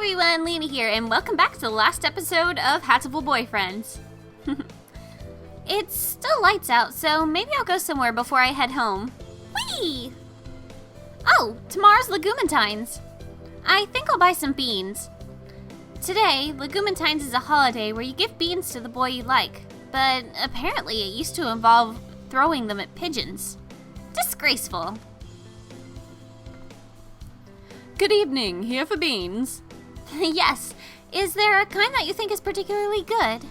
everyone, Leena here, and welcome back to the last episode of Hatoful Boyfriend. It's still lights out, so maybe I'll go somewhere before I head home. Whee! Oh, tomorrow's Legumantines. I think I'll buy some beans. Today, Legumantines is a holiday where you give beans to the boy you like, but apparently it used to involve throwing them at pigeons. Disgraceful. Good evening, here for beans. Yes. Is there a kind that you think is particularly good?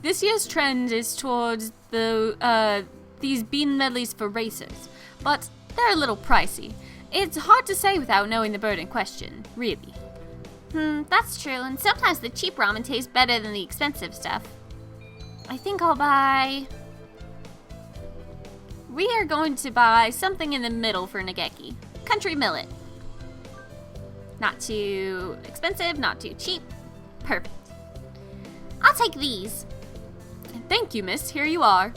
This year's trend is towards these bean medleys for racers, but they're a little pricey. It's hard to say without knowing the bird in question, really. That's true, and sometimes the cheap ramen tastes better than the expensive stuff. I think I'll buy... We are going to buy something in the middle for Nageki. Country millet. Not too expensive, not too cheap. Perfect. I'll take these. Thank you, miss. Here you are.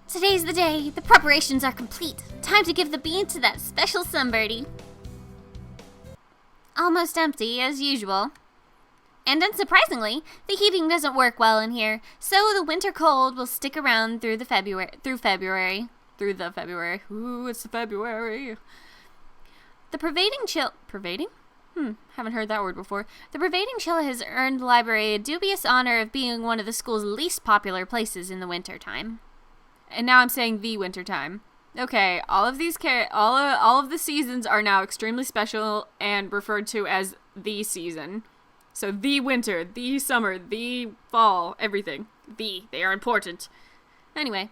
Today's the day. The preparations are complete. Time to give the bean to that special sunbirdie. Almost empty, as usual. And unsurprisingly, the heating doesn't work well in here, so the winter cold will stick around through February. Ooh, it's February. The pervading chill... Pervading? Haven't heard that word before. The pervading chill has earned the library a dubious honor of being one of the school's least popular places in the winter time. And now I'm saying the winter time. Okay, all of the seasons are now extremely special and referred to as the season. So the winter, the summer, the fall, everything. They are important. Anyway,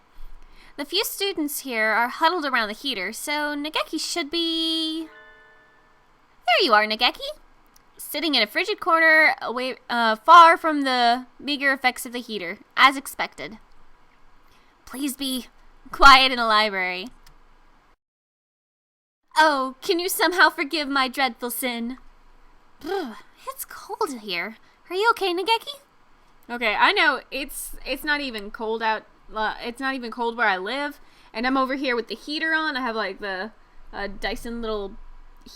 the few students here are huddled around the heater, so Nageki should be... There you are, Nageki. Sitting in a frigid corner, away, far from the meager effects of the heater, as expected. Please be quiet in the library. Oh, can you somehow forgive my dreadful sin? It's cold here. Are you okay, Nageki? Okay, I know it's not even cold out. It's not even cold where I live, and I'm over here with the heater on. I have like the Dyson little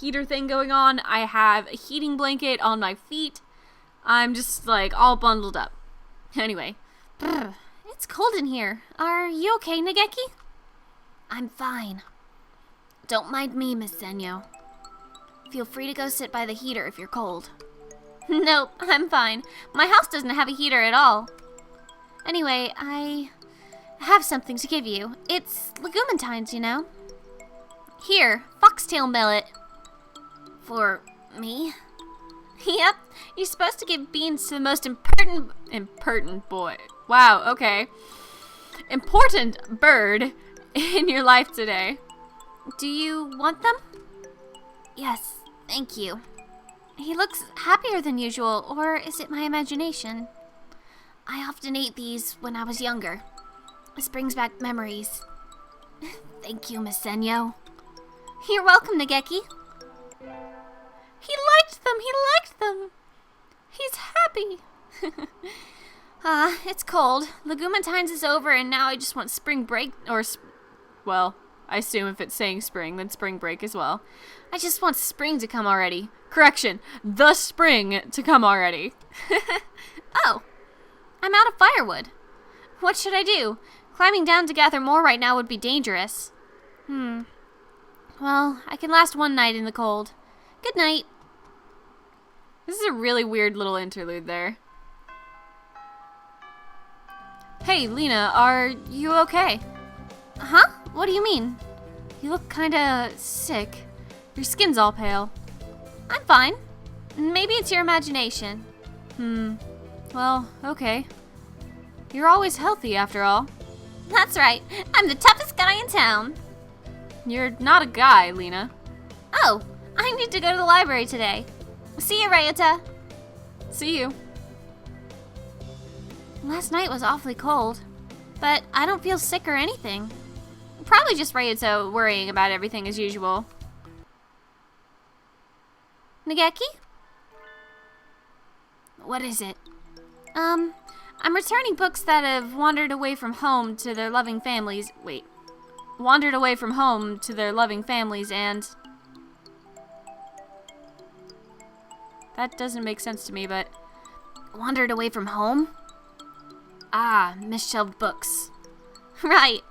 heater thing going on. I have a heating blanket on my feet. I'm just like all bundled up. Anyway, it's cold in here. Are you okay, Nageki? I'm fine. Don't mind me, Miss Senyo. Feel free to go sit by the heater if you're cold. Nope, I'm fine. My house doesn't have a heater at all. Anyway, I have something to give you. It's Legumantines, you know. Here, foxtail millet. For me? Yep, you're supposed to give beans to the most important boy. Wow, okay. Important bird in your life today. Do you want them? Yes, thank you. He looks happier than usual, or is it my imagination? I often ate these when I was younger. This brings back memories. Thank you, Miss Senyo. You're welcome, Nageki. He liked them! He's happy! It's cold. Legumantines is over, and now I just want spring break, well, I assume if it's saying spring, then spring break as well. I just want spring to come already. Correction, the spring to come already. Oh, I'm out of firewood. What should I do? Climbing down to gather more right now would be dangerous. Well, I can last one night in the cold. Good night. This is a really weird little interlude there. Hey, Leena, are you okay? Huh? What do you mean? You look kinda sick. Your skin's all pale. I'm fine. Maybe it's your imagination. Well, okay. You're always healthy, after all. That's right. I'm the toughest guy in town. You're not a guy, Leena. Oh, I need to go to the library today. See you, Ryota. See you. Last night was awfully cold, but I don't feel sick or anything. Probably just Ryota worrying about everything as usual. Nageki? What is it? I'm returning books that have wandered away from home to their loving families. Wait, wandered away from home to their loving families and... That doesn't make sense to me, but... Wandered away from home? Ah, misshelved books. Right.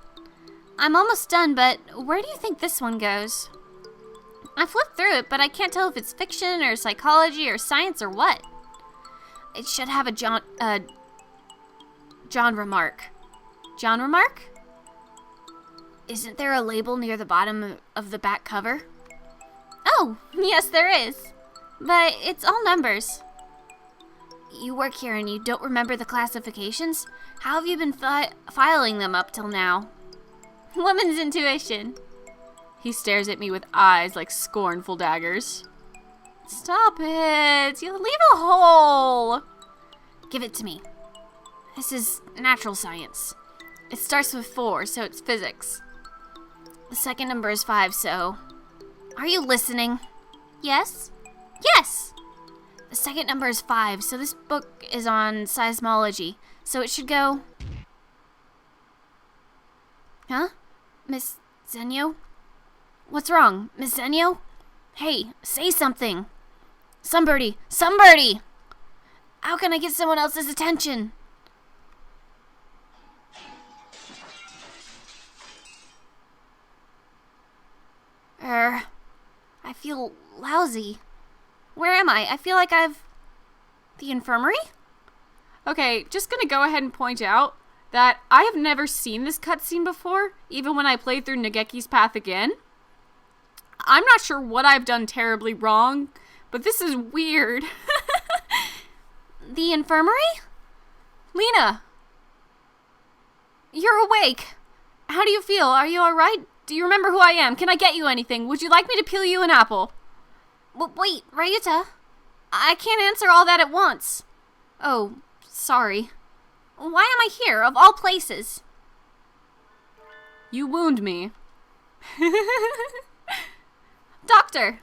I'm almost done, but where do you think this one goes? I flipped through it, but I can't tell if it's fiction or psychology or science or what. It should have a genre mark. Genre mark? Isn't there a label near the bottom of the back cover? Oh, yes there is. But it's all numbers. You work here and you don't remember the classifications? How have you been filing them up till now? Woman's intuition. He stares at me with eyes like scornful daggers. Stop it! You'll leave a hole! Give it to me. This is natural science. It starts with 4, so it's physics. The second number is 5, so... Are you listening? Yes? Yes! The second number is 5, so this book is on seismology, so it should go... Huh? Miss Zenyo? What's wrong, Miss Zenyo? Hey, say something! Somebody! Somebody! How can I get someone else's attention? I feel lousy. Where am I? I feel like I've... The infirmary? Okay, just gonna go ahead and point out that I have never seen this cutscene before, even when I played through Nageki's Path again. I'm not sure what I've done terribly wrong, but this is weird. The infirmary? Leena! You're awake. How do you feel? Are you alright? Do you remember who I am? Can I get you anything? Would you like me to peel you an apple? Wait, Ryuta. I can't answer all that at once. Oh, sorry. Why am I here, of all places? You wound me. Doctor!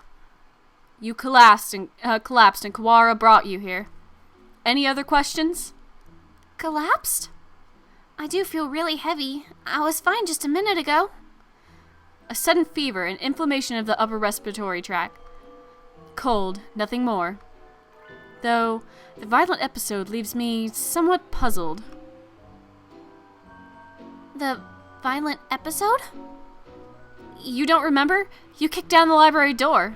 You collapsed and Kawara brought you here. Any other questions? Collapsed? I do feel really heavy. I was fine just a minute ago. A sudden fever and inflammation of the upper respiratory tract. Cold, nothing more. Though, the violent episode leaves me somewhat puzzled. The violent episode? You don't remember? You kicked down the library door.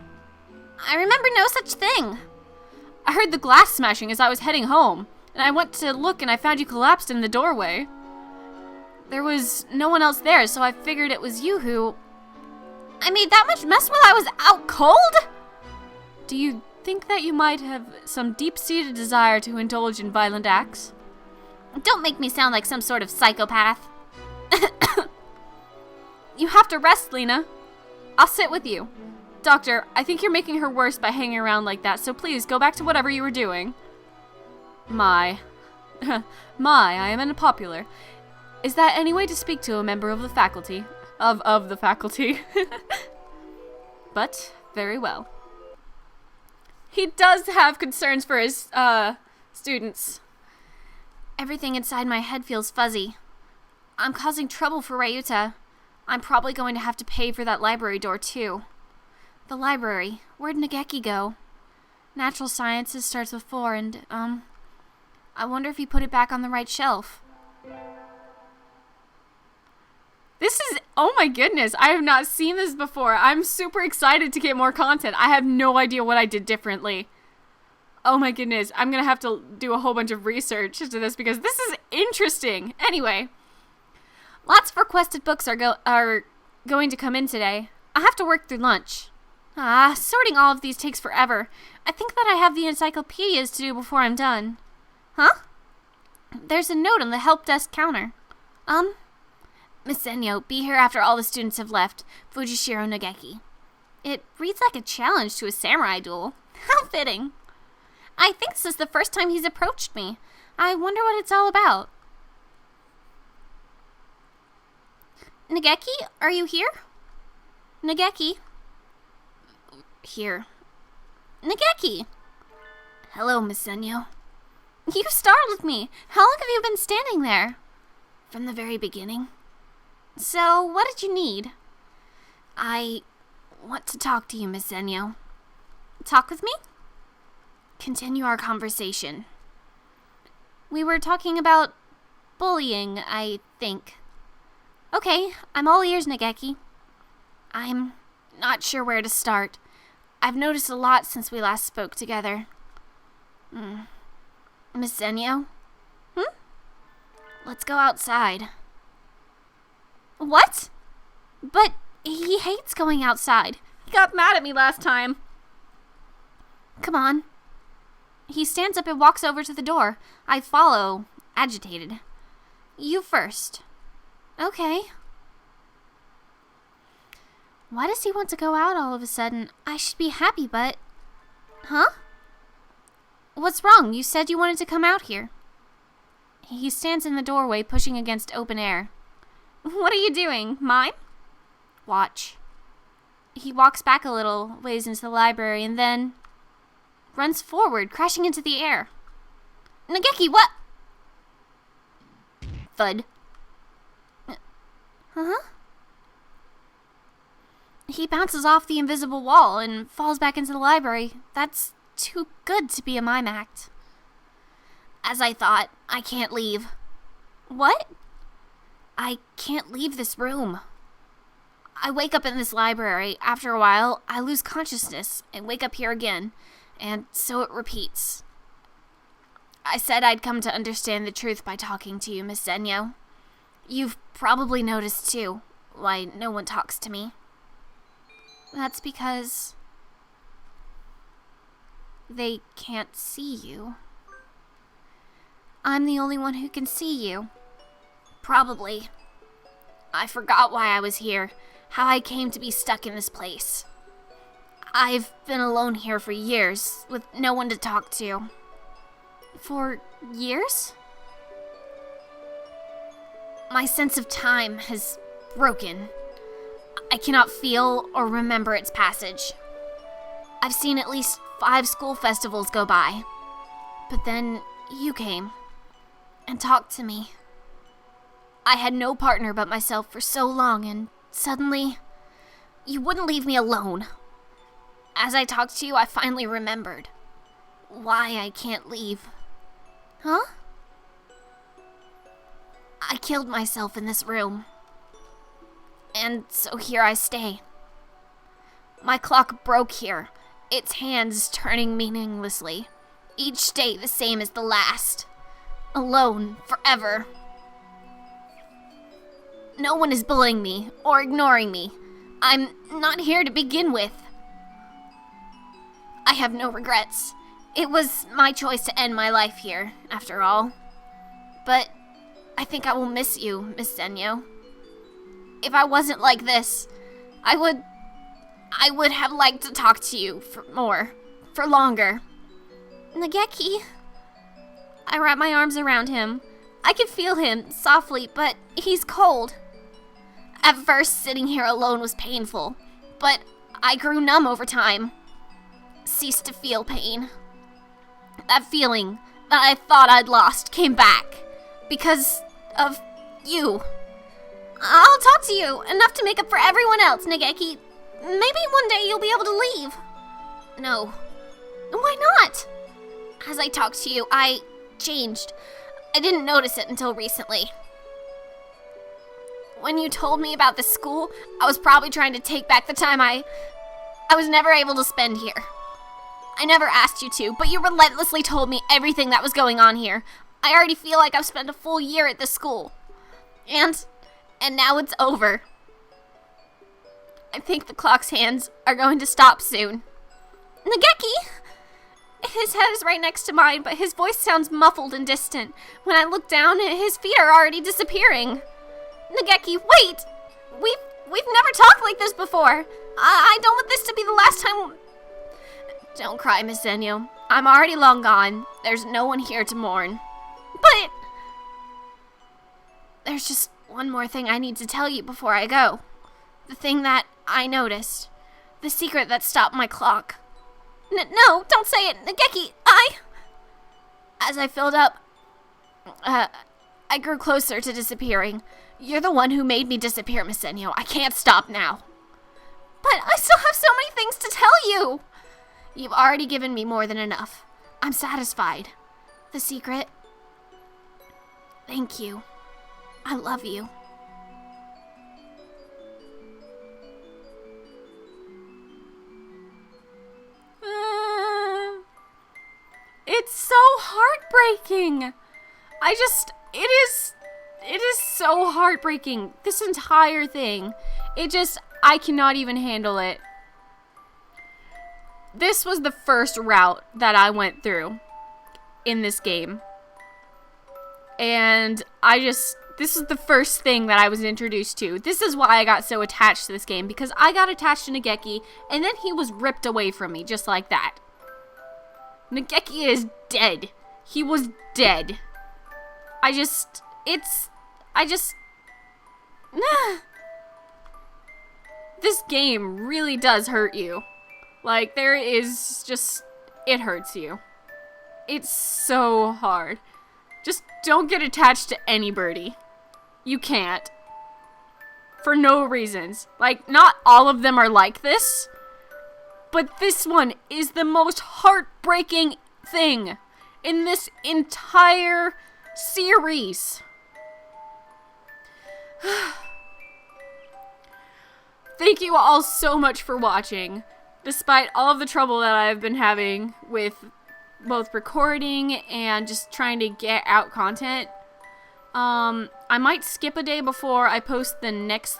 I remember no such thing. I heard the glass smashing as I was heading home, and I went to look and I found you collapsed in the doorway. There was no one else there, so I figured it was you who... I made that much mess while I was out cold? Do you think that you might have some deep-seated desire to indulge in violent acts? Don't make me sound like some sort of psychopath. You have to rest, Leena. I'll sit with you. Doctor, I think you're making her worse by hanging around like that, so please go back to whatever you were doing. My, I am unpopular. Is that any way to speak to a member of the faculty? Of the faculty. But, very well. He does have concerns for his, students. Everything inside my head feels fuzzy. I'm causing trouble for Ryuta. I'm probably going to have to pay for that library door, too. The library. Where'd Nageki go? Natural Sciences starts with 4, and, I wonder if he put it back on the right shelf. This is, oh my goodness, I have not seen this before. I'm super excited to get more content. I have no idea what I did differently. Oh my goodness, I'm gonna have to do a whole bunch of research into this because this is interesting. Anyway, lots of requested books are going to come in today. I have to work through lunch. Sorting all of these takes forever. I think that I have the encyclopedias to do before I'm done. Huh? There's a note on the help desk counter. Miss Zenyo, be here after all the students have left. Fujishiro Nageki. It reads like a challenge to a samurai duel. How fitting. I think this is the first time he's approached me. I wonder what it's all about. Nageki, are you here? Nageki? Here. Nageki! Hello, Miss Zenyo. You startled me. How long have you been standing there? From the very beginning. So, what did you need? I want to talk to you, Miss Zenyo. Talk with me? Continue our conversation. We were talking about bullying, I think. Okay, I'm all ears, Nageki. I'm not sure where to start. I've noticed a lot since we last spoke together. Miss Zenyo? Let's go outside. What? But he hates going outside. He got mad at me last time. Come on. He stands up and walks over to the door. I follow, agitated. You first. Okay. Why does he want to go out all of a sudden? I should be happy, but... Huh? What's wrong? You said you wanted to come out here. He stands in the doorway, pushing against open air. What are you doing? Mime? Watch. He walks back a little ways into the library and then runs forward, crashing into the air. Nageki, what? Thud. Huh? He bounces off the invisible wall and falls back into the library. That's too good to be a mime act. As I thought, I can't leave. What? I can't leave this room. I wake up in this library. After a while, I lose consciousness and wake up here again, and so it repeats. I said I'd come to understand the truth by talking to you, Miss Zenyo. You've probably noticed, too, why no one talks to me. That's because they can't see you. I'm the only one who can see you. Probably. I forgot why I was here, how I came to be stuck in this place. I've been alone here for years, with no one to talk to. For years? My sense of time has broken. I cannot feel or remember its passage. I've seen at least 5 school festivals go by. But then you came and talked to me. I had no partner but myself for so long, and suddenly, you wouldn't leave me alone. As I talked to you, I finally remembered why I can't leave. Huh? I killed myself in this room. And so here I stay. My clock broke here, its hands turning meaninglessly, each day the same as the last. Alone, forever. No one is bullying me or ignoring me. I'm not here to begin with. I have no regrets. It was my choice to end my life here, after all. But I think I will miss you, Miss Zenyo. If I wasn't like this, I would have liked to talk to you for longer. Nageki. I wrap my arms around him. I can feel him, softly, but he's cold. At first, sitting here alone was painful, but I grew numb over time. Ceased to feel pain. That feeling that I thought I'd lost came back. Because of you. I'll talk to you, enough to make up for everyone else, Nageki. Maybe one day you'll be able to leave. No. Why not? As I talked to you, I changed. I didn't notice it until recently. When you told me about the school, I was probably trying to take back the time I was never able to spend here. I never asked you to, but you relentlessly told me everything that was going on here. I already feel like I've spent a full year at this school. And now it's over. I think the clock's hands are going to stop soon. Nageki! His head is right next to mine, but his voice sounds muffled and distant. When I look down, his feet are already disappearing. Nageki, wait! We've never talked like this before. I don't want this to be the last time... Don't cry, Miss Zenyo. I'm already long gone. There's no one here to mourn. But... There's just one more thing I need to tell you before I go. The thing that I noticed. The secret that stopped my clock. No, don't say it, Nageki. As I filled up, I I grew closer to disappearing. You're the one who made me disappear, Miss Senyo. I can't stop now. But I still have so many things to tell you. You've already given me more than enough. I'm satisfied. The secret. Thank you. I love you. It's so heartbreaking. It is so heartbreaking. This entire thing. I cannot even handle it. This was the first route that I went through in this game. And this is the first thing that I was introduced to. This is why I got so attached to this game, because I got attached to Nageki, and then he was ripped away from me, just like that. Nageki is dead. He was dead. This game really does hurt you. Like, it hurts you. It's so hard. Just don't get attached to anybody. You can't. For no reasons. Like, not all of them are like this. But this one is the most heartbreaking thing in this entire series. Thank you all so much for watching. Despite all of the trouble that I've been having with both recording and just trying to get out content. I might skip a day before I post the next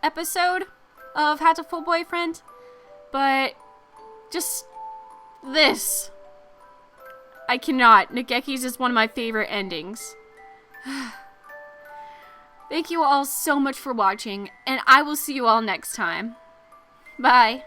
episode of Hatoful Boyfriend. But just this. I cannot. Nageki's is one of my favorite endings. Thank you all so much for watching, and I will see you all next time. Bye.